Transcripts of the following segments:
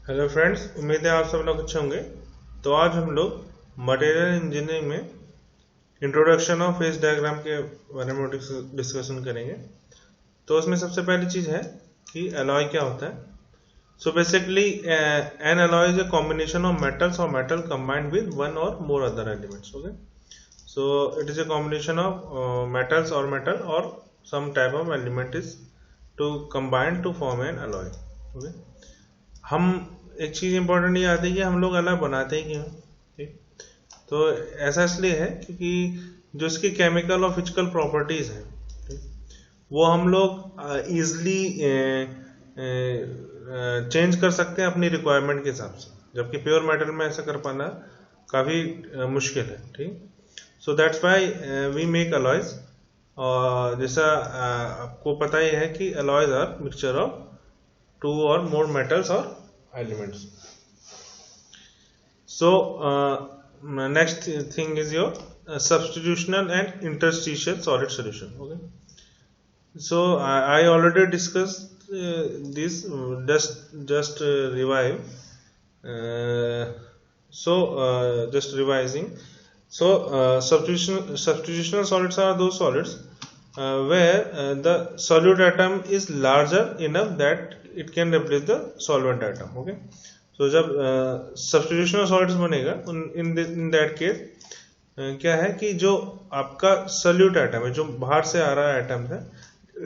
Hello friends, उम्मीद है आप सब लोग अच्छे होंगे। तो आज हम लोग मटेरियल इंजीनियरिंग में इंट्रोडक्शन ऑफ फेज डायग्राम के बारे में डिस्कशन करेंगे। तो उसमें सबसे पहली चीज़ है कि एलॉय क्या होता है। So basically N alloy is a combination of metals और मेटल कंबाइंड विद वन और more other elements. Okay, so it is a combination of metals और मेटल और some type of element is to combine to form an alloy. Okay, हम एक चीज important ये आती है कि हम लोग अलग बनाते हैं क्यों। ठीक, तो ऐसा इसलिए है क्योंकि जो इसकी केमिकल और फिजिकल प्रॉपर्टीज हैं, ठीक, वो हम लोग इजली चेंज कर सकते हैं अपनी रिक्वायरमेंट के हिसाब से, जबकि प्योर मेटल में ऐसा कर पाना काफ़ी मुश्किल है। ठीक, so that's why we make alloys. और जैसा आपको पता ही है कि alloys are mixture of two और मोर मेटल्स और elements. So next thing is your substitutional and interstitial solid solution. Okay, so I already discussed this, just revive. Just revising. So substitutional solids are those solids where the solute atom is larger enough that it can replace the solvent atom. Okay, so जब substitutional solids बनेगा in that case क्या है कि जो आपका solute atom है, जो बाहर से आ रहा है atom है,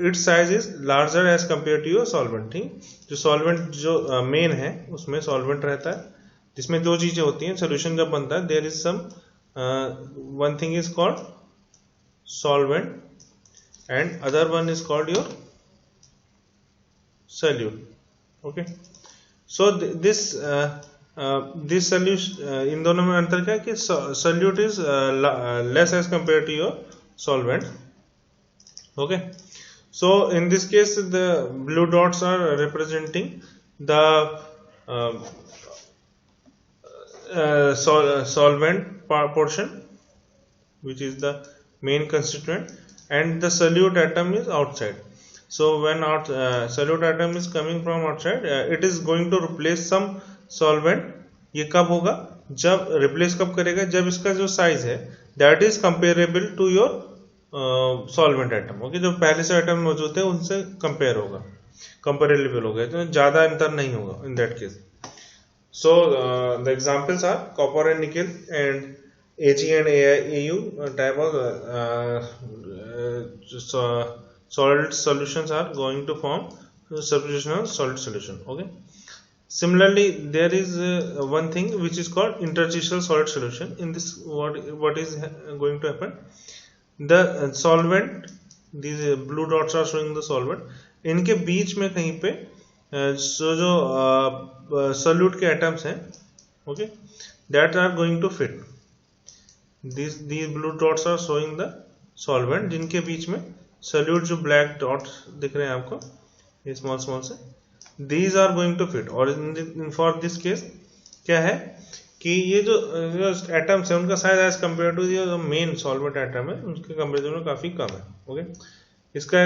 its size is larger as compared to your solvent. ठीक, जो solvent जो main है उसमें solvent रहता है जिसमें दो चीजें होती हैं। solution जब बनता है there is some one thing is called solvent and other one is called your solute. Okay, so this solution इन दोनों में अंतर क्या है कि solute is less as compared to your solvent. Okay, so in this case the blue dots are representing the solvent portion, which is the main constituent, and the solute atom is outside. So when solute atom is coming from outside, it is going to replace some solvent. ये कब होगा, जब replace कब करेगा, जब इसका जो size है that is comparable to your solvent atom. Okay, जो पहले से एटम मौजूद है उनसे कंपेयर होगा, कंपेरेबल होगा, तो ज्यादा अंतर नहीं होगा इन that case. So the examples are copper and nickel and Ag and Au type of solid solutions are going to form substitutional solid solution. Okay, similarly there is one thing which is called interstitial solid solution. In this what is going to happen, the solvent, these blue dots are showing the solvent, इनके बीच में कहीं पे जो solute के atoms हैं, okay, that are going to fit. These blue dots are showing the solvent, जिनके बीच में solute जो black dots दिख रहे हैं आपको, ये small से, these are going to fit. और for this case क्या है कि ये जो atoms हैं उनका size as compared to जो main solvent atom है उनके कंपेरिजन में काफी कम है। okay, इसका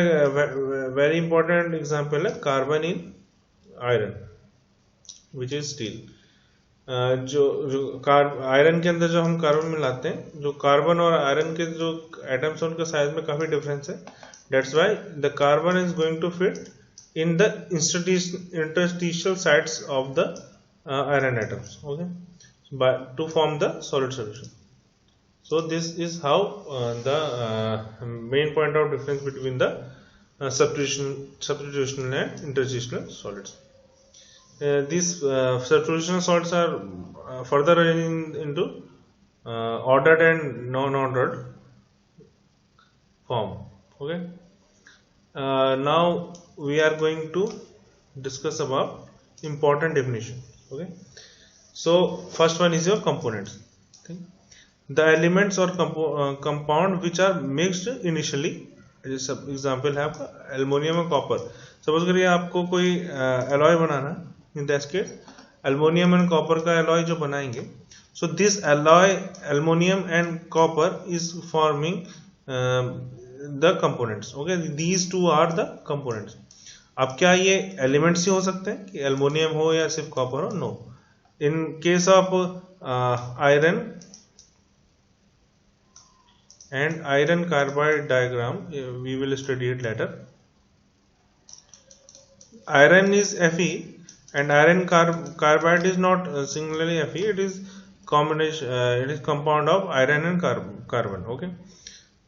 very important example है carbon in iron which is steel. जो आयरन के अंदर जो हम कार्बन मिलाते हैं, जो कार्बन और आयरन के जो एटम्स हैं उनके साइज में काफी डिफरेंस है। That's why the carbon is going to fit in the interstitial sites of the iron atoms. Okay, to form the solid solution. So this is how the main point of difference between the substitutional and interstitial solids. These substitutional solids are further arranged into ordered and non-ordered form. Okay, now we are going to discuss about important definition. Okay, so first one is your components. Okay? The elements or compound which are mixed initially. जैसे example है आपका aluminium और copper. Suppose करिए आपको कोई alloy बनाना, in that case aluminium and copper का alloy जो बनाएंगे, so this alloy aluminium and copper is forming the components. Okay, these two are the components. अब क्या ये एलिमेंट्स ही हो सकते हैं कि एल्युमिनियम हो या सिर्फ कॉपर हो? No. In case of iron and iron carbide diagram, we will study it later. Iron is Fe and iron carbide is not singularly Fe, it is combination, it is compound of iron and carbon. Okay,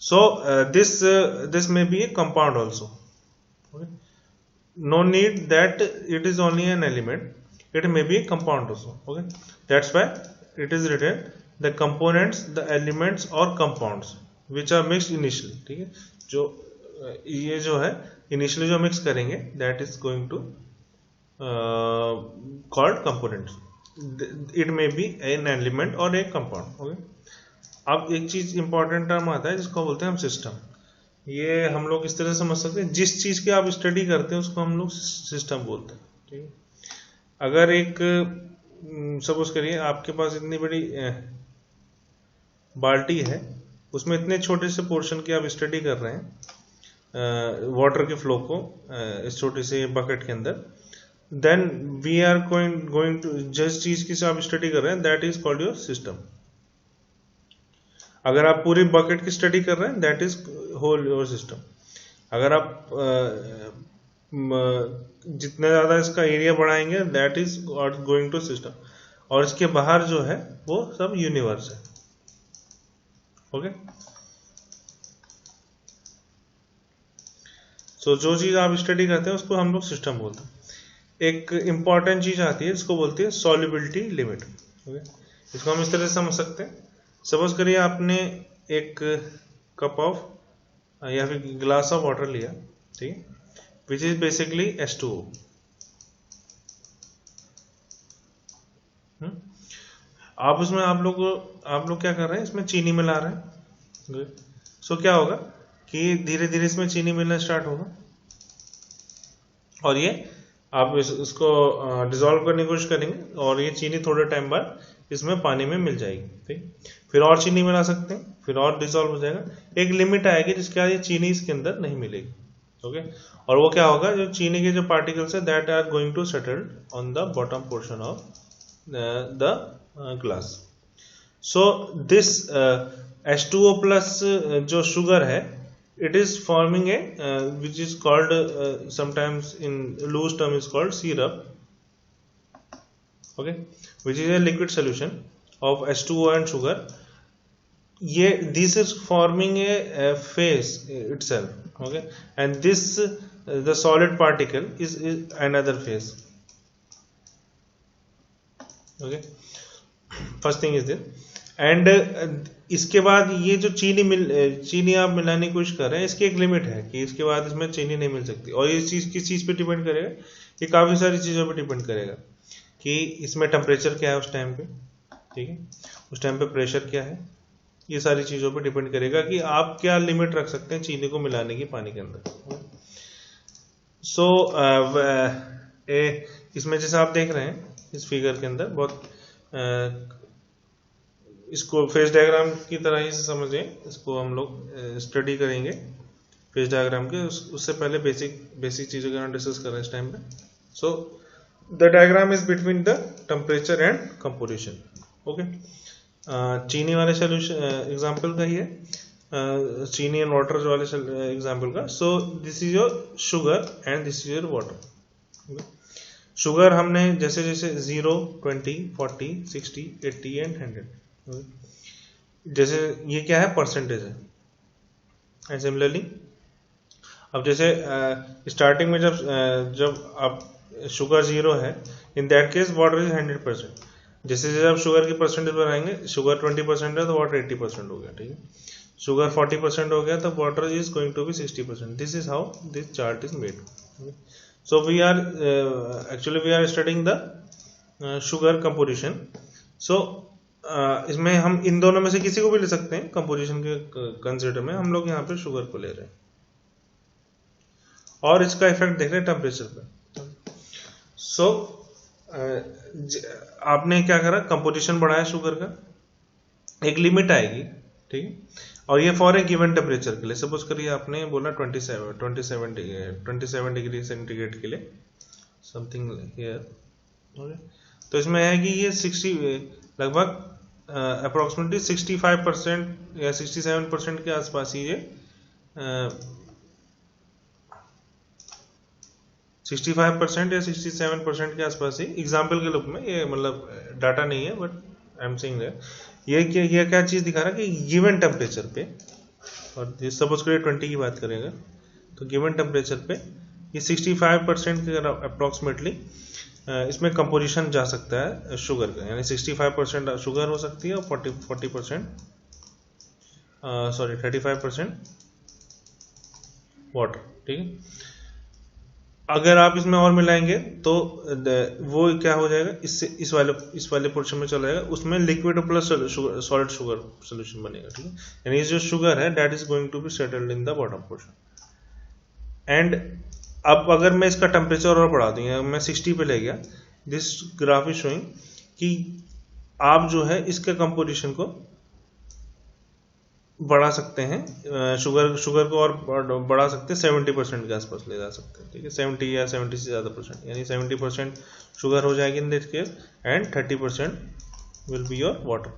so this may be a compound also. Okay, no need that it is only an element, it may be a compound also. Okay, that's why it is written the components, the elements or compounds which are mixed initially. ठीक है, जो ये जो है initially जो mix करेंगे that is going to called components. It may be an element or a compound. Okay, अब एक चीज इंपॉर्टेंट टर्म आता है जिसको बोलते हैं हम सिस्टम. ये हम लोग इस तरह से समझ सकते हैं, जिस चीज की आप स्टडी करते हैं उसको हम लोग सिस्टम बोलते हैं. ठीक है, अगर एक सपोज करिए आपके पास इतनी बड़ी बाल्टी है, उसमें इतने छोटे से पोर्शन की आप स्टडी कर रहे हैं वाटर के फ्लो को इस छोटे से बकेट के अंदर, then we are going to जिस चीज की से आप स्टडी कर रहे हैं that is called your system. अगर आप पूरी बकेट की स्टडी कर रहे हैं that is whole your system. अगर आप जितना ज्यादा इसका एरिया बढ़ाएंगे that is going to system. और इसके बाहर जो है वो सब यूनिवर्स है. ओके, सो जो चीज आप स्टडी करते हैं उसको हम लोग सिस्टम बोलते हैं. एक इंपॉर्टेंट चीज आती है जिसको बोलते हैं सॉल्युबिलिटी लिमिट. ओके, इसको हम इस तरह से समझ सकते हैं. सपोज करिए आपने एक कप ऑफ या फिर ग्लास ऑफ वाटर लिया, ठीक है, विच इज बेसिकली H2O. आप उसमें आप लोग क्या कर रहे हैं, इसमें चीनी मिला रहे हैं. सो क्या होगा कि धीरे धीरे इसमें चीनी मिलना स्टार्ट होगा और ये आप इसको डिसॉल्व करने की कोशिश करेंगे और ये चीनी थोड़े टाइम बाद इसमें पानी में मिल जाएगी. ठीक, फिर और चीनी मिला सकते हैं, फिर और डिसॉल्व हो जाएगा. एक लिमिट आएगी जिसके बाद ये चीनी इसके अंदर नहीं मिलेगी. ओके, और वो क्या होगा, जो चीनी के जो पार्टिकल्स है that are going to settle on the bottom portion of the glass. So this H2O plus जो शुगर है, it is forming a which is called sometimes in loose term is called syrup. Okay, which is a liquid solution of H2O and sugar. ये this is forming a phase itself. Okay, and this the solid particle is another phase. Okay, first thing is this. And इसके बाद ये जो चीनी आप मिलाने की कोशिश कर रहे हैं, इसकी एक लिमिट है कि इसके बाद इसमें चीनी नहीं मिल सकती. और ये चीज किस चीज पे डिपेंड करेगा, ये काफी सारी चीजों पे डिपेंड करेगा कि इसमें टेम्परेचर क्या है उस टाइम पे. ठीक है, उस टाइम पे प्रेशर क्या है, ये सारी चीजों पे डिपेंड करेगा कि आप क्या लिमिट रख सकते हैं चीनी को मिलाने की पानी के अंदर. सो इसमें जैसे आप देख रहे हैं इस फिगर के अंदर, बहुत इसको फेज डायग्राम की तरह ही समझें. इसको हम लोग स्टडी करेंगे फेज डायग्राम के. उससे पहले बेसिक चीजों के डिस्कस कर रहे हैं इस टाइम पे. So the diagram is between the temperature and composition. Okay, चीनी वाले सोल्यूशन एग्जांपल का ही है, चीनी एंड वाटर वाले एग्जांपल का. सो this is your sugar and this is your water. Sugar हमने जैसे जैसे 0, 20, 40, 60, 80 एंड 100, जैसे ये क्या है, परसेंटेज है. एंड सिमिलरली अब जैसे स्टार्टिंग में जब आप शुगर 0 है, इन दैट केस वाटर इज 100%. जैसे जैसे आप शुगर की परसेंटेज बढ़ाएंगे, शुगर 20% है तो वाटर 80% हो गया. ठीक है, शुगर 40% हो गया तो water is going to be 60%. This is how this chart is made. So we are actually we are studying the sugar composition. सो इसमें हम इन दोनों में से किसी को भी ले सकते हैं. कंपोजिशन के कंसिडर में हम लोग यहाँ पे शुगर को ले रहे हैं और इसका इफेक्ट देख रहे हैं टेम्परेचर पे. सो आपने क्या करा, कंपोजिशन बढ़ाया शुगर का, एक लिमिट आएगी. ठीक है, और ये फॉर ए गिवन टेम्परेचर के लिए, सपोज करिए आपने बोला 27 डिग्री सेंटीग्रेड के लिए समथिंग हियर, ओके। तो इसमें है कि ये 60 लगभग अप्रोक्सीमेटली 65% या 67% के आसपास ही ये 65% या 67% के आसपास ही एग्जाम्पल के रूप में, ये मतलब डाटा नहीं है but I am saying that ये क्या चीज दिखा रहा है कि गिवन टेम्परेचर पे, और सपोज करिए 20 की बात करेंगे तो गिवन टेम्परेचर पे ये 65% के अप्रोक्सीमेटली इसमें कंपोजिशन जा सकता है शुगर का, यानी 65% शुगर हो सकती है और 35% वाटर, ठीक है। अगर आप इसमें और मिलाएंगे तो वो क्या हो जाएगा, इससे इस वाले पोर्शन में चला जाएगा, उसमें liquid plus solid sugar solution बनेगा, ठीक है। यानी जो शुगर है that is going to be settled in the bottom portion. And अब अगर मैं इसका टेम्परेचर और बढ़ा दूंगा, मैं 60 पे ले गया, दिस ग्राफ इज शोइंग कि आप जो है इसके कंपोजिशन को बढ़ा सकते हैं, शुगर को और बढ़ा सकते हैं, 70% के आसपास ले जा सकते हैं, ठीक है। 70 या 70 से ज़्यादा परसेंट, यानी 70% शुगर हो जाएगी इन this case and 30% will be your water.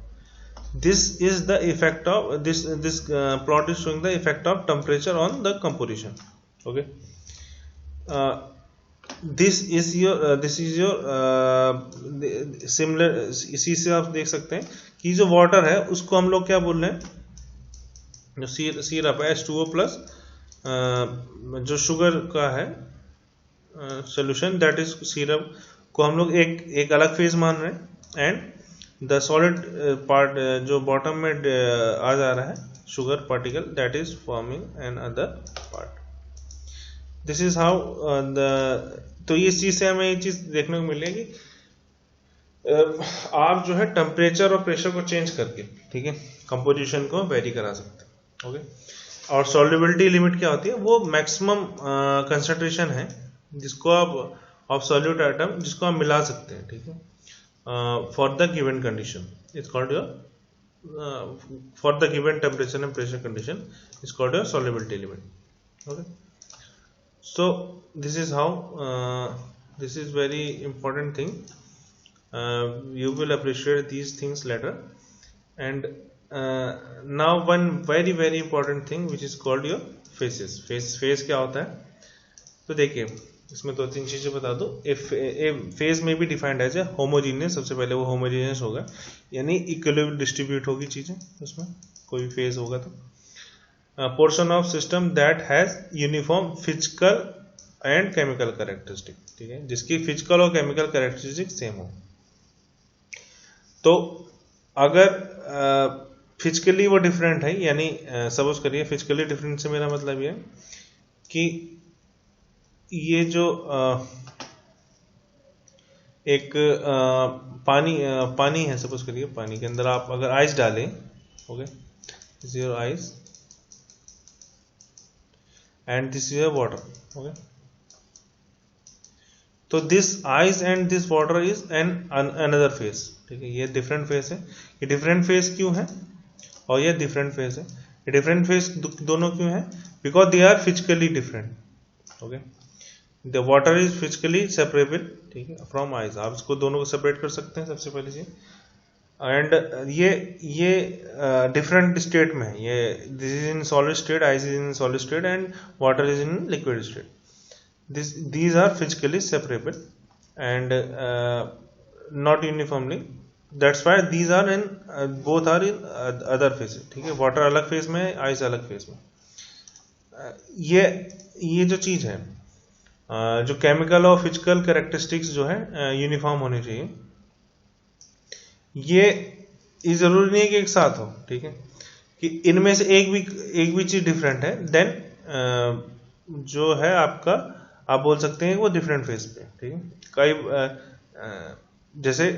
This is the effect of this plot is showing the effect of temperature on the composition, okay. This is your similar, इसी से आप देख सकते हैं कि जो वाटर है उसको हम लोग क्या बोल रहे हैं, जो सिरप H2O प्लस जो शुगर का है सोल्यूशन दैट इज सिरप को हम लोग एक अलग फेज मान रहे हैं, एंड द सॉलिड पार्ट जो बॉटम में आ जा रहा है sugar particle that is forming an other part. This is how तो इस चीज से हमें ये चीज देखने को मिलेगी, आप जो है टेम्परेचर और प्रेशर को चेंज करके, ठीक है, कंपोजिशन को वेरी करा सकते हैं, ओके। और सॉल्युबिलिटी लिमिट क्या होती है, वो मैक्सिमम कंसंट्रेशन है जिसको आप ऑफ सॉल्यूट आइटम जिसको आप मिला सकते हैं, ठीक है, for the given condition it's called your for the given temperature and pressure condition it's called your solubility limit, okay. So this is how this is very important thing. You will appreciate these things later. And now one very important thing which is called your phases. Phase क्या होता है, तो देखिए इसमें दो तीन चीजें बता दो। ए फेज में भी डिफाइंड एज ए होमोजीनियस, सबसे पहले वो होमोजीनियस होगा यानी इक्विलिब्रियम डिस्ट्रीब्यूट होगी चीजें, उसमें कोई भी फेज होगा तो portion of system that has uniform physical and chemical characteristic, ठीक है, जिसकी फिजिकल और केमिकल कैरेक्टरिस्टिक सेम हो। तो अगर फिजिकली वो डिफरेंट है, यानी सपोज करिए फिजिकली डिफरेंट से मेरा मतलब ये कि ये जो एक पानी है, सपोज करिए पानी के अंदर आप अगर आइस डालें, okay, this is your eyes and this is your water, okay। तो this ice and this water is another phase, ठीक है, ये different phase है। ये different phase क्यों है और ये different phase है, ये different phase दोनों क्यों है, because they are physically different, okay। the water is physically separable, ठीक है, from ice, आप इसको दोनों को separate कर सकते हैं सबसे पहले चीज। एंड ये डिफरेंट स्टेट में है, ये this is in solid state, ice is in solid state and water is in liquid state. These are physically separable and not uniformly, that's why these are in both are in other phase, ठीक है, water अलग phase में है, ice अलग phase में। ये जो चीज है जो केमिकल और फिजिकल कैरेक्टरिस्टिक्स जो है यूनिफॉर्म होनी चाहिए, ये जरूरी नहीं है कि एक साथ हो, ठीक है, कि इनमें से एक भी चीज डिफरेंट है, देन जो है आपका आप बोल सकते हैं वो डिफरेंट फेज पे, ठीक है। कई जैसे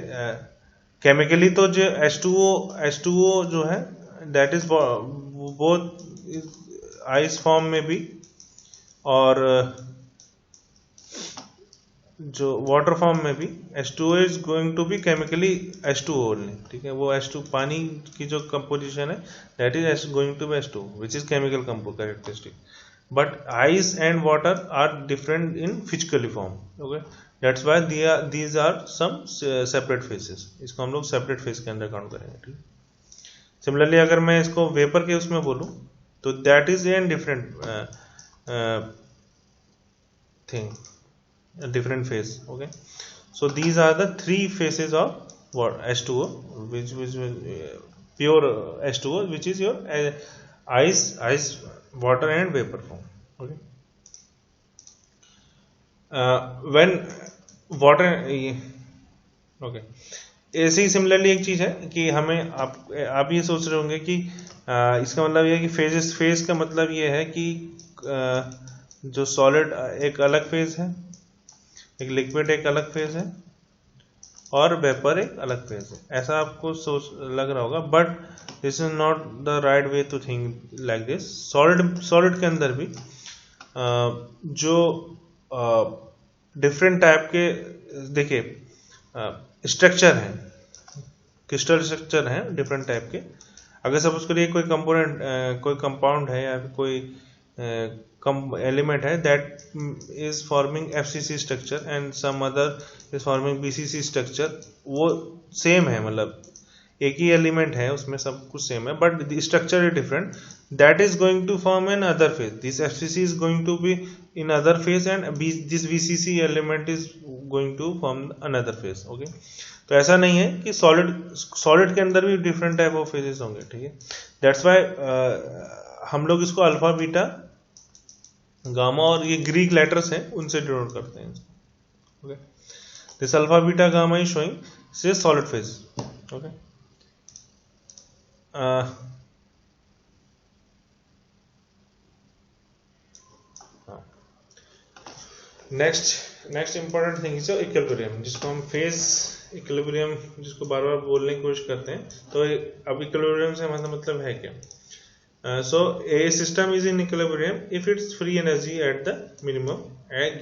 केमिकली तो जो H2O जो है that is both ice form में भी और जो वाटर फॉर्म में भी H2O is going to be chemically H2O only, ठीक है। वो H2 पानी की जो कंपोजिशन है that is going to be H2 which is chemical characteristic, but ice and water are different in physically form, okay. That's why these are some separate phases, इसको हम लोग सेपरेट फेस के अंदर count करेंगे, ठीक। Similarly अगर मैं इसको वेपर के उसमें बोलूं तो that is an different thing, different phase, okay. So these are the three phases of what H2O, which pure H2O, which is your ice, water and vapor form, okay. When water, okay, ऐसे ही similarly एक चीज है कि हमें आप ये सोच रहे होंगे कि इसका मतलब ये है कि फेज का मतलब ये है कि जो सॉलिड एक अलग फेज है, एक लिक्विड एक अलग फेज है और वेपर एक अलग फेज है, ऐसा आपको सोच लग रहा होगा, but this is not the right way to think like this. Solid के अंदर भी जो डिफरेंट टाइप के देखिए स्ट्रक्चर हैं, क्रिस्टल स्ट्रक्चर हैं डिफरेंट टाइप के। अगर सपोज करिए कोई कंपोनेंट कोई कंपाउंड है या कोई element है that is forming FCC structure and some other is forming BCC structure, वो सेम है, मतलब एक ही एलिमेंट है उसमें, सब कुछ सेम है, but the structure is different, that is going to form an other phase, this FCC is going to be in other phase and this BCC element is going to form another phase, okay। तो ऐसा नहीं है कि solid के अंदर भी different type of phases होंगे, ठीक है। दैट्स वाई हम लोग इसको अल्फा बीटा गामा और ये ग्रीक लेटर्स हैं उनसे डिनोट करते हैं, okay. This alpha beta gamma is showing से solid phase, okay. Next important thing is equilibrium, जिसको हम फेज इक्विलिब्रियम जिसको बार बार बोलने की कोशिश करते हैं। तो अब इक्विलिब्रियम से हमारा मतलब है क्या? So a system is in equilibrium if its free energy at the minimum at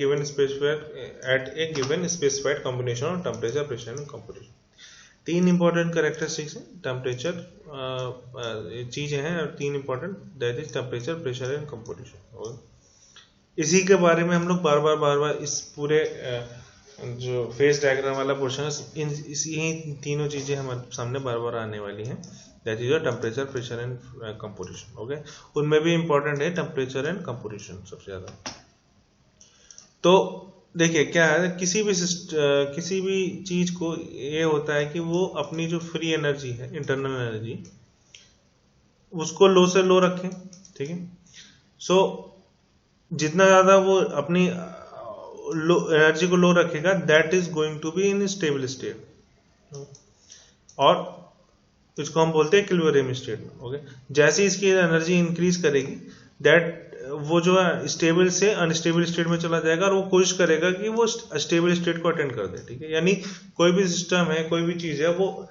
a given specified combination of temperature, pressure and composition। तीन इंपॉर्टेंट कैरेक्टरिस्टिक्स हैं, टेम्परेचर चीजें हैं और तीन important, that is temperature, pressure and composition. इसी के बारे में हम लोग बार बार इस पूरे जो फेज डायग्राम वाला पोर्शन है, यही तीनों चीजें हमारे सामने बार बार आने वाली हैं, that is temperature, pressure and composition, okay. उनमें भी इंपॉर्टेंट है टेम्परेचर एंड कंपोजिशन सबसे ज्यादा। तो देखिए क्या है, किसी भी चीज को ये होता है कि वो अपनी जो फ्री एनर्जी है, इंटरनल एनर्जी, उसको लो से लो रखें, ठीक है। सो जितना ज्यादा वो अपनी एनर्जी को लो रखेगा, that is going to be in stable state, और इसको हम बोलते हैं इक्विलिब्रियम स्टेट में, ओके। जैसे इसकी एनर्जी इंक्रीज करेगी, दैट वो जो है स्टेबल से अनस्टेबल स्टेट में चला जाएगा और वो कोशिश करेगा कि वो स्टेबल स्टेट को अटेंड कर दे, ठीक है। यानी कोई भी सिस्टम है, कोई भी चीज है, वो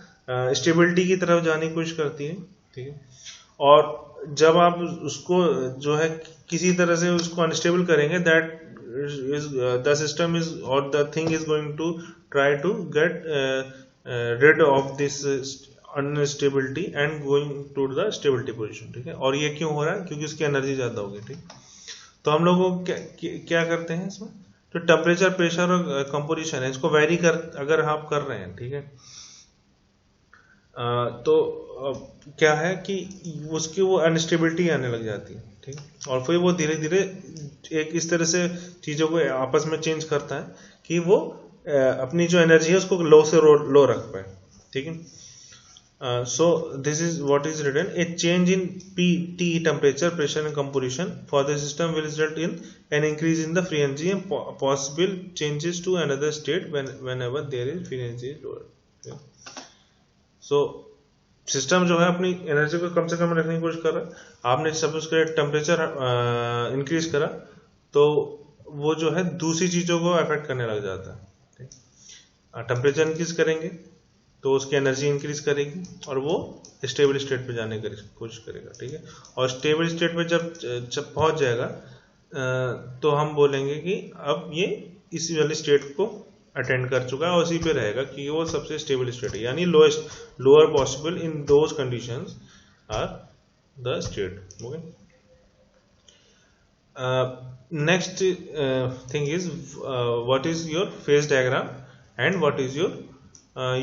स्टेबिलिटी की तरफ जाने की कोशिश करती है, ठीक है। और जब आप उसको जो है किसी तरह से उसको अनस्टेबल करेंगे, that is the system is or the thing is going to try to get rid of this unstability and going to the stability position, ठीक है। और ये क्यों हो रहा है? क्योंकि उसकी एनर्जी ज्यादा होगी, ठीक। तो हम लोग क्या करते हैं इसमें, तो टेम्परेचर, प्रेशर और कंपोजिशन है, इसको वेरी अगर आप कर रहे हैं, ठीक है, तो क्या है कि उसकी वो अनस्टेबिलिटी आने लग जाती है, ठीक। और फिर वो धीरे धीरे एक इस तरह से चीजों को आपस में चेंज करता है कि वो अपनी जो एनर्जी है उसको लो से लो रख पाए, ठीक है। So this is what is written, a change in T temperature, pressure and composition for the system will result in an increase in the free energy and possible changes to another state whenever there is free energy lower. So system जो है अपनी energy को कम से कम रखने की कोशिश कर रहा है। आपने सपोज करें टेम्परेचर इंक्रीज करा, तो वो जो है दूसरी चीजों को अफेक्ट करने लग जाता है, टेम्परेचर इंक्रीज करेंगे तो उसकी एनर्जी इंक्रीज करेगी और वो स्टेबल स्टेट पे जाने की कोशिश करेगा, ठीक है। और स्टेबल स्टेट पे जब पहुंच जाएगा, तो हम बोलेंगे कि अब ये इसी वाली स्टेट को अटेंड कर चुका है और उसी पे रहेगा कि वो सबसे स्टेबल स्टेट है, यानी lowest lower possible in those conditions are the state. Okay. Next thing is what is your phase diagram and what is your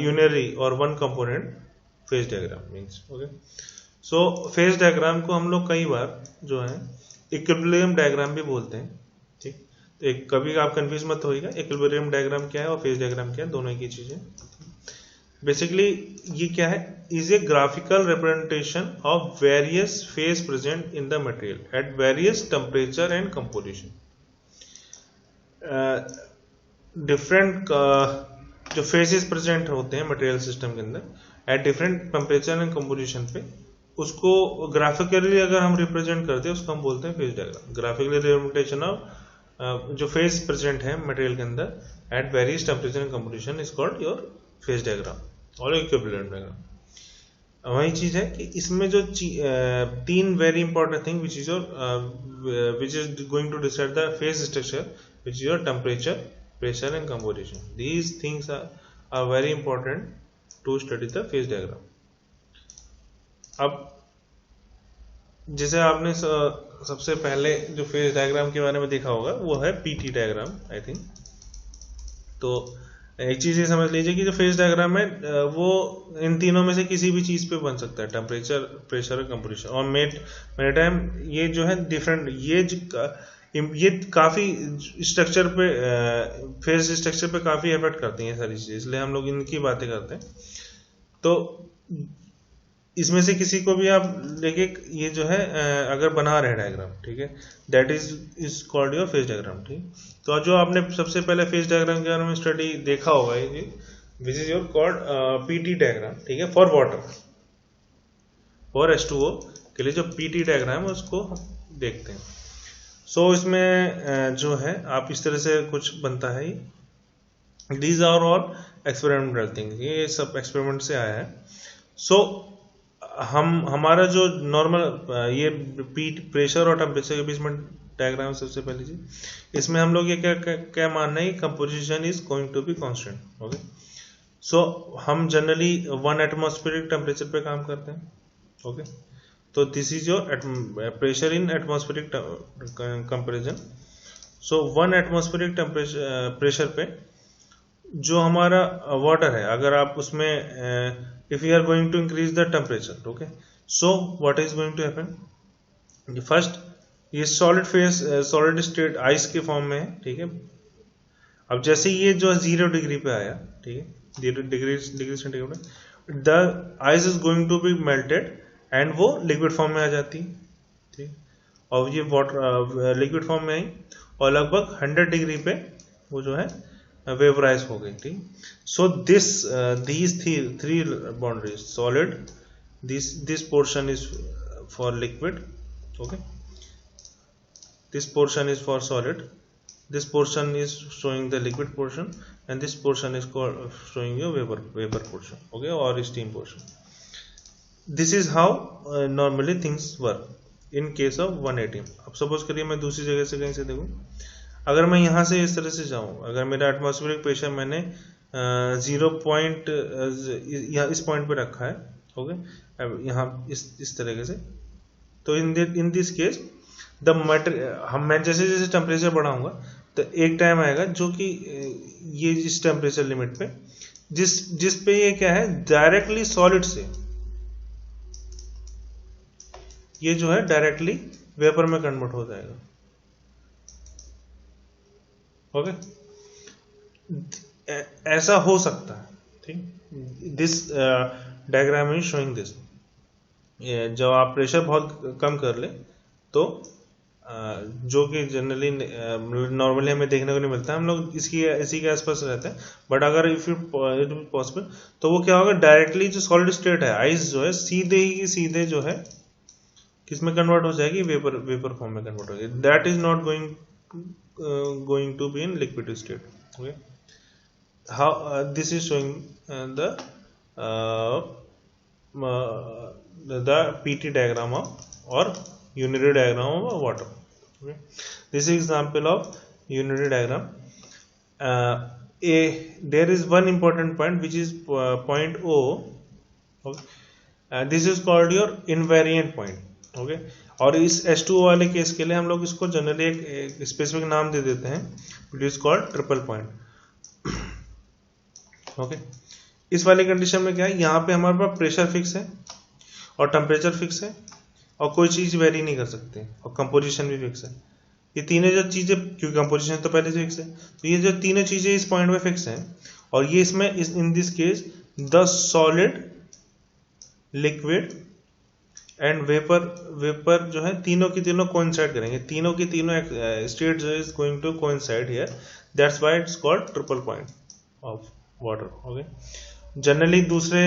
unary or one component phase diagram means. Okay. So phase diagram को हम लोग कई बार जो है equilibrium diagram भी बोलते हैं. ठीक. तो एक कभी आप कंफ्यूज मत होइएगा, इक्विलिब्रियम डायग्राम क्या है और फेज डायग्राम क्या है, दोनों एक ही चीज है. बेसिकली ये क्या है, is a graphical representation of various phase present in the material at various temperature and composition. Different जो फेजेस प्रेजेंट होते हैं मटेरियल सिस्टम के अंदर at different temperature and composition पे, उसको ग्राफिकली अगर हम रिप्रेजेंट करते हैं उसको हम बोलते हैं phase diagram. Graphically representation of जो फेज प्रेजेंट है मटेरियल के अंदर at various temperature and composition is called your phase diagram और इक्विलिब्रियम डायग्राम. वही चीज है कि इसमें जो तीन very important thing which is going to decide the phase structure which is your temperature, pressure and composition. These things are very important to study the phase diagram. अब जैसे आपने सबसे पहले जो फेज डायग्राम के बारे में देखा होगा वो है पीटी डायग्राम आई थिंक. तो एक चीज ये समझ लीजिए कि जो फेज डायग्राम है वो इन तीनों में से किसी भी चीज पे बन सकता है, टेम्परेचर, प्रेशर और कंपोजिशन. और मेरे टाइम ये जो है डिफरेंट ये काफी स्ट्रक्चर पे फेज स्ट्रक्चर पे काफी इफेक्ट करती हैं सारी चीजें, इसलिए हम लोग इनकी बातें करते हैं. तो इसमें से किसी को भी आप लेके ये जो है अगर बना रहे डायग्राम, ठीक है, that is called your phase diagram. ठीक. तो जो आपने सबसे पहले फेज डायग्राम के बारे में स्टडी देखा होगा ये विच is your called PT diagram. ठीक है, फॉर वाटर, फॉर H2O के लिए जो पीटी डायग्राम है उसको देखते हैं. सो इसमें जो है आप इस तरह से कुछ बनता है. These are all experimental thing, ये सब एक्सपेरिमेंट से आया है. सो हमारा जो नॉर्मल ये प्रेशर और टेम्परेचर के बीच में डायग्राम सबसे पहली चीज, इसमें हम लोग ये क्या मानना है, composition is going to be constant. Okay. So हम जनरली 1 एटमॉस्फेरिक टेम्परेचर पे काम करते हैं. ओके. तो this is your pressure in atmospheric comparison. So 1 atmospheric pressure पे जो हमारा वाटर है, अगर आप उसमें if you are going to increase the temperature, okay, so what is going to happen, first ये solid phase solid state ice के form में है. ठीक है. अब जैसे ये जो 0 डिग्री पे आया, ठीक है, 0 degree centigrade, the ice is going to be melted and वो लिक्विड फॉर्म में आ जाती है. ठीक. और ये वाटर लिक्विड फॉर्म में आई और लगभग 100 डिग्री पे वो जो है वेपराइज हो गई. ठीक. सो these three boundaries, solid, this portion is for liquid, okay, this portion is for solid, this portion is showing the liquid portion, and this portion is showing your vapor portion, okay, or steam portion. This is how normally things work in case of 1 ATM. अब suppose करिए मैं दूसरी जगह से कहीं से देखूं, अगर मैं यहाँ से इस तरह से जाऊं, अगर मेरा एटमॉस्फेरिक प्रेशर मैंने 0 पॉइंट इस पॉइंट पे रखा है, ओके, अब यहाँ इस तरीके से, तो इन दिस केस द मटेरियल, मैं जैसे जैसे टेम्परेचर बढ़ाऊंगा तो एक टाइम आएगा जो कि ये इस टेम्परेचर लिमिट पे जिस पे ये क्या है, डायरेक्टली सॉलिड से ये जो है डायरेक्टली वेपर में कन्वर्ट हो जाएगा. ओके. ऐसा हो सकता है. ठीक. This diagram is showing this. जब आप प्रेशर बहुत कम कर ले तो जो कि जनरली नॉर्मली हमें देखने को नहीं मिलता, हम लोग इसी के आसपास रहते हैं. बट अगर इफ इट पॉसिबल तो वो क्या होगा, डायरेक्टली जो सॉलिड स्टेट है आइस जो है सीधे जो है किसमें कन्वर्ट हो जाएगी, वेपर फॉर्म में कन्वर्ट हो जाएगी. That is not going to be in liquid state. Okay. How this is showing the PT diagram or unary diagram of water. Okay. This is example of unary diagram. there is one important point which is point O. Okay. This is called your invariant point. Okay. और इस H2O वाले case के लिए हम लोग इसको generally एक specific नाम दे देते हैं, it is called triple point. Okay. इस वाली कंडीशन में क्या है, यहाँ पे हमारे पास प्रेशर फिक्स है और टेम्परेचर फिक्स है और कोई चीज वेरी नहीं कर सकते और कंपोजिशन भी फिक्स है. ये तीनों जो चीजें, क्योंकि कंपोजिशन तो पहले से फिक्स है, तो ये जो तीनों चीजें इस पॉइंट पे फिक्स हैं. और ये इसमें इन this case the solid, liquid and vapour जो है तीनों की तीनों कोइंसाइड करेंगे. तीनों की तीनों स्टेट जो is going to coincide here, that's why it's called triple point of water. Okay. Generally दूसरे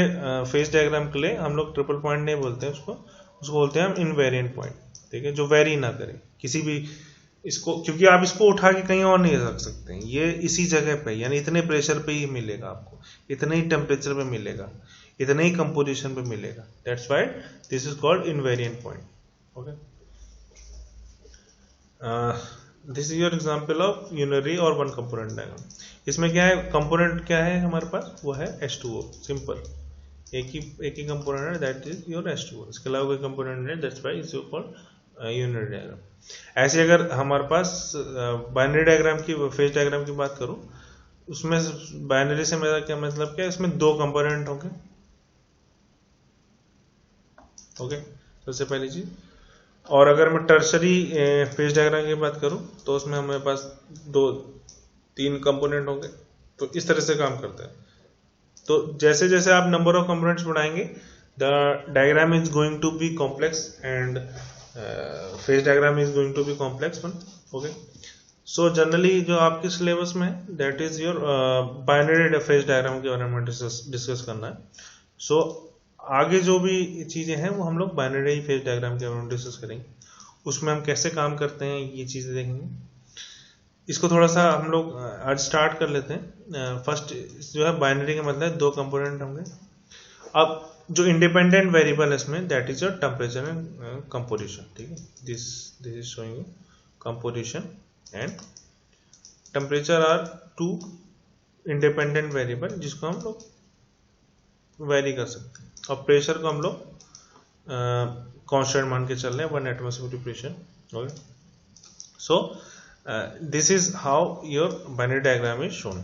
फेज डायग्राम के लिए हम लोग ट्रिपल पॉइंट नहीं बोलते हैं, उसको बोलते हैं हम इनवेरिएंट पॉइंट. ठीक है, जो वेरी ना करे किसी भी इसको, क्योंकि आप इसको उठा के कहीं और नहीं रख सकते हैं, ये इसी जगह पे, यानी इतने प्रेशर पे ही मिलेगा आपको, इतने ही टेम्परेचर पे मिलेगा, इतने ही कंपोजिशन पे मिलेगा. That's why this is called invariant point. Okay. This is your example of unitary और वन कंपोनेंट डायग्राम. इसमें क्या है, कंपोनेंट क्या है हमारे पास, वो है H2O. सिंपल, एक ही कंपोनेंट है, दैट इज योर H2O. इसके अलावा कोई कंपोनेंट नहीं, that's why it's called unitary diagram. ऐसे अगर हमारे पास बाइनरी डायग्राम की, फेज डायग्राम की बात करूं, उसमें बाइनरी से मेरा क्या मतलब, क्या इसमें दो कंपोनेंट होंगे. ओके. सबसे पहली चीज. और अगर मैं टर्सरी फेज डायग्राम की बात करूं तो उसमें हमारे पास 2-3 कंपोनेंट होंगे. तो इस तरह से काम करता है. तो जैसे जैसे आप नंबर ऑफ कंपोनेंट्स बढ़ाएंगे, the diagram is going to be complex and phase diagram is going to be complex one. Okay. So generally जो आपके सिलेबस में है, that is your binary phase diagram के बारे में डिस्कस करना है. सो आगे जो भी चीजें हैं वो हम लोग बाइनरी फेज डायग्राम के बारे में डिस्कस करेंगे. उसमें हम कैसे काम करते हैं ये चीजें देखेंगे. इसको थोड़ा सा हम लोग आज स्टार्ट कर लेते हैं. फर्स्ट जो है बाइनरी का मतलब 2 कंपोनेंट होंगे. अब जो इंडिपेंडेंट वेरिएबल है इसमें, that is your temperature and composition. ठीक है. This is showing composition and temperature are 2 independent variable जिसको हम लोग वेरी कर सकते हैं. और प्रेशर को हम लोग कांस्टेंट मान के चल रहे हैं, 1 atmospheric pressure. Okay. So this is how your binary diagram is shown.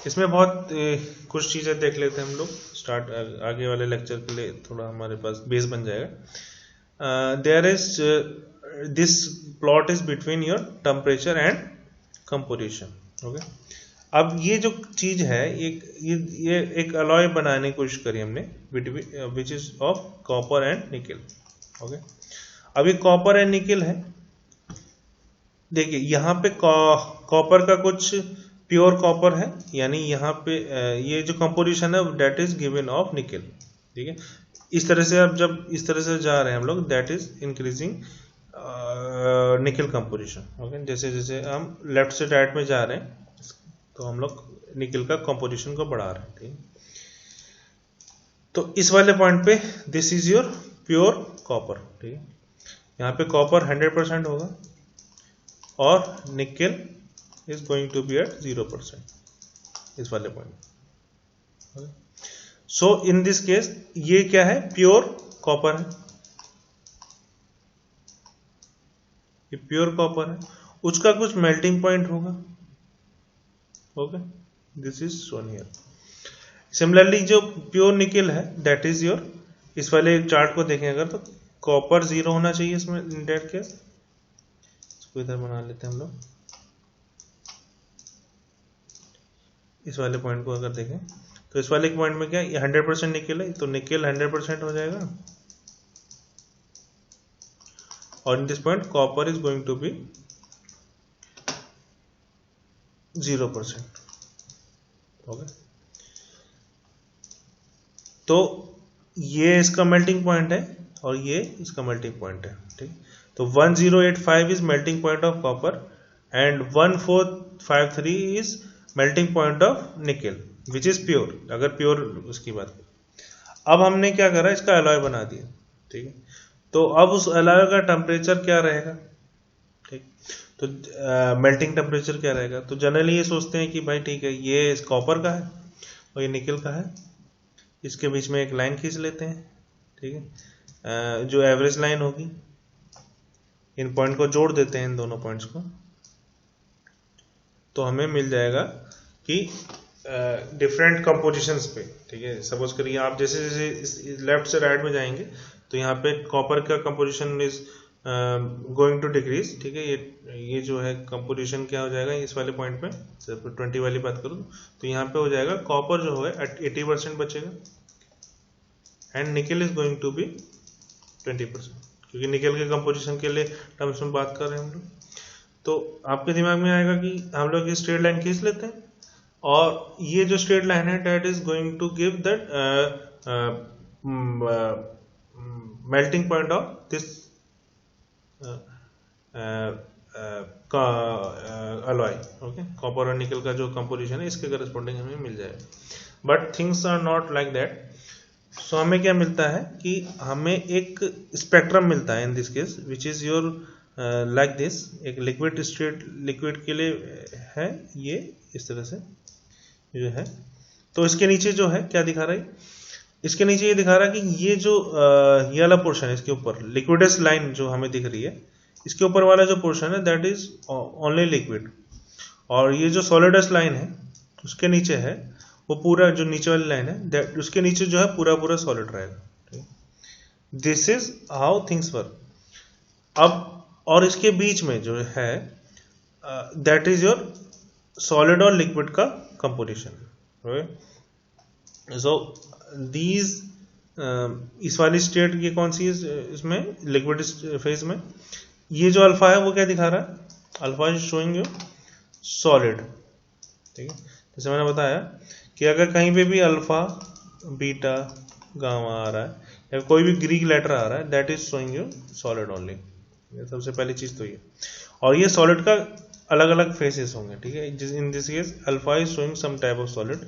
इसमें बहुत कुछ चीजें देख लेते हैं हम लोग. स्टार्ट आगे वाले लेक्चर के लिए थोड़ा हमारे पास बेस बन जाएगा. There is this plot is between your temperature and composition. Okay. अब ये जो चीज है, ये एक अलॉय बनाने की कोशिश करी हमने, which is of copper and निकल. ओके. अब ये कॉपर एंड निकल है. देखिए यहाँ पे कॉपर का कुछ प्योर कॉपर है, यानी यहाँ पे ये जो कंपोजिशन है दैट इज गिवन ऑफ निकल. ठीक है. इस तरह से अब जब इस तरह से जा रहे हैं हम लोग, दैट इज इंक्रीजिंग निकल कंपोजिशन. ओके. जैसे जैसे हम लेफ्ट से राइट में जा रहे हैं तो हम लोग निकल का कंपोजिशन को बढ़ा रहे हैं. ठीक है. तो इस वाले पॉइंट पे this is your pure copper. ठीक है. यहाँ पे कॉपर 100% होगा और nickel is going to be at 0% इस वाले point. So in this case ये क्या है, प्योर कॉपर है. ये प्योर कॉपर है, उसका कुछ मेल्टिंग पॉइंट होगा. Okay. This is shown here. Similarly जो प्योर निकल है दैट इज योर, इस वाले चार्ट को देखें अगर, तो कॉपर 0 होना चाहिए इसमें इन दैट केस. इसको इधर बना लेते हैं हम लोग. इस वाले पॉइंट को अगर देखें तो इस वाले पॉइंट में क्या, ये 100% निकल है, तो निकल 100% हो जाएगा. और in this point copper is going to be 0%. Okay. तो ये इसका मेल्टिंग पॉइंट है और ये इसका मेल्टिंग पॉइंट है. ठीक. तो 1085 is melting point of copper and 1453 is melting point of निकल विच इज प्योर. अगर प्योर उसकी बात करें, अब हमने क्या करा, इसका अलॉय बना दिया. ठीक है. तो अब उस अलॉय का टेम्परेचर क्या रहेगा. ठीक. तो मेल्टिंग टेम्परेचर क्या रहेगा? तो जनरली ये सोचते हैं कि भाई ठीक है, ये कॉपर का है और ये निकल का है, इसके बीच में एक लाइन खींच लेते हैं, ठीक है। जो एवरेज लाइन होगी, इन पॉइंट को जोड़ देते हैं, इन दोनों पॉइंट्स को, तो हमें मिल जाएगा कि डिफरेंट कंपोजिशंस पे, ठीक है। सपोज करिए आप जैसे जैसे लेफ्ट से राइट में जाएंगे तो यहाँ पे कॉपर का composition is going to decrease, ठीक है। ये जो है कंपोजिशन क्या हो जाएगा इस वाले पॉइंट पे, सिर्फ 20 वाली बात करूँ तो यहाँ पे हो जाएगा कॉपर जो है 80% बचेगा एंड निकल इज गोइंग टू बी 20%, क्योंकि निकल के कंपोजिशन के लिए टर्म्स में बात कर रहे हैं हम लोग। तो आपके दिमाग में आएगा कि हम लोग ये स्ट्रेट लाइन खींच लेते हैं और ये जो स्ट्रेट लाइन है that is going to give that melting point of this alloy, okay. Copper और निकल का जो कंपोजिशन है इसके करस्पॉन्डिंग हमें मिल जाएगा, but things are not like that. So हमें क्या मिलता है कि हमें एक स्पेक्ट्रम मिलता है in this case which is your like this. एक लिक्विड स्ट्रेट लिक्विड के लिए है ये इस तरह से जो है, तो इसके नीचे जो है क्या दिखा रहा है, इसके नीचे ये दिखा रहा है कि ये जो ये वाला पोर्शन है, इसके ऊपर लिक्विडस लाइन जो हमें दिख रही है, इसके ऊपर वाला जो पोर्शन है दैट इज ओनली लिक्विड, और ये जो सॉलिडस लाइन है उसके नीचे है वो पूरा जो नीचे वाली लाइन है दैट उसके नीचे जो है पूरा पूरा सॉलिड रहेगा। This is how things work. अब और इसके बीच में जो है दैट इज योर सॉलिड और लिक्विड का कंपोजिशन। सो दीज इस वाली स्टेट ये कौन सी है इसमें लिक्विड फेज में, ये जो अल्फा है वो क्या दिखा रहा है, alpha is showing you solid, ठीक है। जैसे मैंने बताया कि अगर कहीं पे भी अल्फा बीटा गामा आ रहा है या कोई भी ग्रीक लेटर आ रहा है that is showing you solid only, सबसे पहली चीज तो ये। और ये सॉलिड का अलग अलग फेसेस होंगे, ठीक है। In this case alpha is showing some type of solid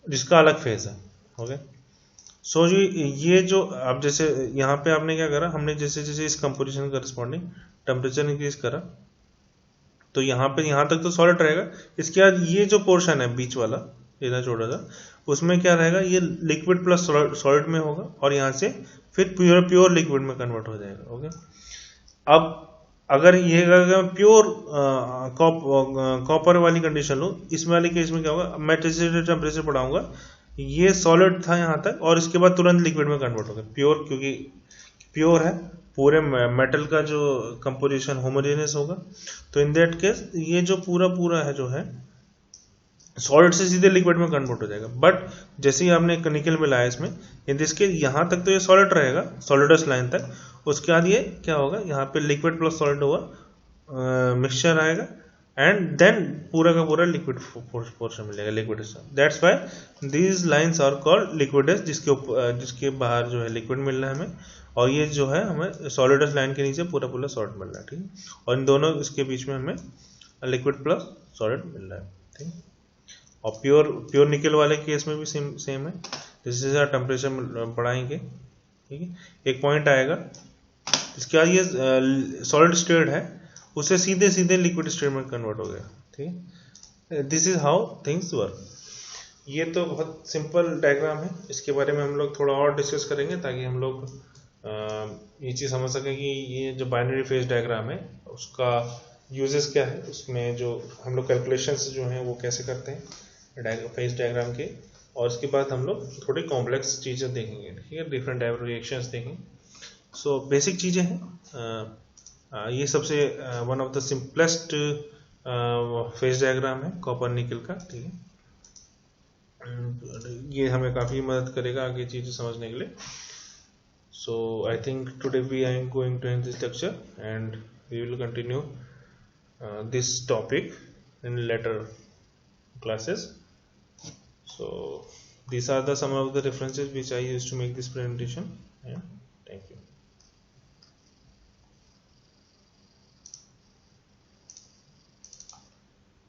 जिसका अलग फेस है, ओके। सो जी ये जो अब जैसे यहाँ पे आपने क्या करा, हमने जैसे जैसे इस कंपोजिशन करस्पॉन्डिंग टेम्परेचर इंक्रीज करा तो यहाँ पे यहाँ तक तो सॉलिड रहेगा। इसके बाद ये जो पोर्शन है बीच वाला इतना छोटा सा, उसमें क्या रहेगा, ये लिक्विड प्लस सॉलिड में होगा और यहाँ से फिर प्योर लिक्विड में कन्वर्ट हो जाएगा, ओके। अब अगर ये प्योर कॉपर वाली कंडीशन लो, इसमें वाले केस में क्या होगा, मैं जैसे टेम्परेचर बढ़ाऊंगा ये सॉलिड था यहाँ तक और इसके बाद तुरंत लिक्विड में कन्वर्ट होगा प्योर, क्योंकि प्योर है, पूरे मेटल का जो कंपोजिशन होमोजेनियस होगा। तो इन दैट केस ये जो पूरा है जो है सॉलिड से सीधे लिक्विड में कन्वर्ट हो जाएगा। बट जैसे ही आपने निकल मिलाया इसमें, इन दिस केस यहाँ तक तो ये सॉलिड रहेगा सॉलिडस लाइन तक, उसके बाद ये क्या होगा, यहाँ पे लिक्विड प्लस सॉलिड होगा मिक्सचर आएगा एंड देन पूरा का पूरा लिक्विड पोर्शन मिलेगा, liquid. That's why these lines are called liquidus, जिसके बाहर जो है लिक्विड मिल रहा है हमें, और ये जो है हमें सॉलिडस लाइन के नीचे पूरा पूरा सॉलिड मिल रहा है, ठीक है। और इन दोनों इसके बीच में हमें लिक्विड प्लस सॉलिड मिल रहा है, ठीक है। और प्योर निकल वाले केस में भी सेम है, जैसे जैसे टेम्परेचर बढ़ाएंगे, ठीक है, एक पॉइंट आएगा इसके बाद ये सॉलिड स्टेट है उसे सीधे सीधे लिक्विड स्टेट में कन्वर्ट हो गया, ठीक है। This is how things work. ये तो बहुत सिंपल डायग्राम है, इसके बारे में हम लोग थोड़ा और डिस्कस करेंगे ताकि हम लोग ये चीज़ समझ सकें कि ये जो बाइनरी फेज डायग्राम है उसका यूजेस क्या है, उसमें जो हम लोग कैलकुलेशंस जो हैं वो कैसे करते हैं फेज डायग्राम के। और इसके बाद हम लोग थोड़ी कॉम्प्लेक्स चीज़ें देखेंगे, ठीक है, डिफरेंट टाइप रिएक्शंस देखेंगे। सो बेसिक चीज़ें हैं, ये सबसे one of the simplest phase diagram है कॉपर निकल का, ठीक है। ये हमें काफ़ी मदद करेगा आगे चीज़ें समझने के लिए। So I think today we are going to end this lecture and we will continue this topic in later classes. So these are some of the references which I used to make this presentation. Yeah.